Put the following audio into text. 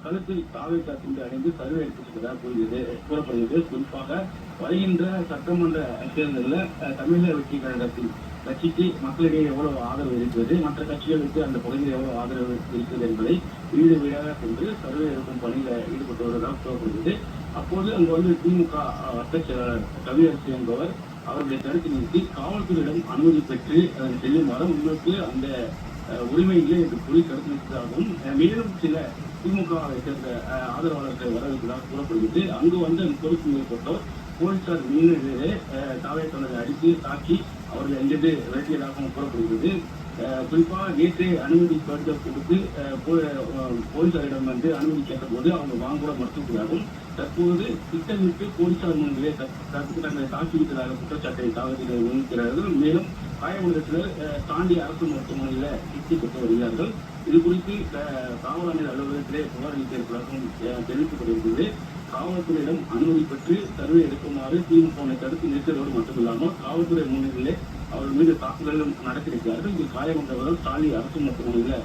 கழுத்தில் தாவேக்கா துண்டு அணிந்து சர்வே எடுத்துள்ளதாக கூறப்படுகிறது. குறிப்பாக வருகின்ற சட்டமன்ற தேர்தலில் தமிழக வெற்றி கழகத்தின் கட்சிக்கு மக்களிடையே எவ்வளவு ஆதரவு இருக்கிறது, மற்ற கட்சிகளுக்கு அந்த பகுதியில் எவ்வளவு ஆதரவு இருக்கிறது என்பதை வீடு வீடாக சென்று சர்வே எடுக்கும் பணியில் ஈடுபட்டு வருவதாக கூறப்படுகிறது. அப்போது அங்கு திமுக வட்ட செயலாளர் கவியரசு என்பவர் அவர்களை தடுத்து நிறுத்தி காவல்துறையிடம் அனுமதி பெற்று அதன் செல்லுமாறு உங்களுக்கு அந்த உரிமை இல்லை என்று கூறி தடுத்து நிறுத்ததாகவும் மேலும் சில திமுகவை சேர்ந்த ஆதரவாளர்கள் வரவிருப்பதாக கூறப்படுகிறது. அங்கு அந்த பொறுப்பு மேற்பட்டோர் போலீசார் மீனே தாவேக்காவை அடித்து தாக்கி அவர்கள் எங்கிருந்து விரட்டியதாகவும் கூறப்படுகிறது. குறிப்பாக நேற்றே அனுமதி கடிதம் கொடுத்து போலீசாரிடம் அனுமதி கேட்டபோது அவங்க வாங்க மறுத்துள்ளதாகவும் தற்போது திட்டமிட்டு போலீசார் முன்னிலே தங்களை தாக்கிவிட்டதாக குற்றச்சாட்டை தாவத்தில் முன்னிக்கிறார்கள். மேலும் காயமுள்ள சிலர் தாண்டி அரசு மருத்துவமனையில் சிகிச்சை பெற்று வருகிறார்கள். இது குறித்து காவல் ஆணையர் அலுவலகத்திலே புகார் அளித்திருப்பதாகவும் தெரிவிக்கப்பட்டிருக்கிறது. காவல்துறையிடம் அனுமதி பெற்று சர்வே எடுக்குமாறு திமுக தடுத்து நிறுத்துவதோடு மட்டுமில்லாமல் காவல்துறை முன்னிலையிலே அவர்கள் மீது தாக்குதலும் நடத்தியிருக்கிறார்கள். இதில் காயமற்றவர்கள் சாலி அரசு மருத்துவமனையில்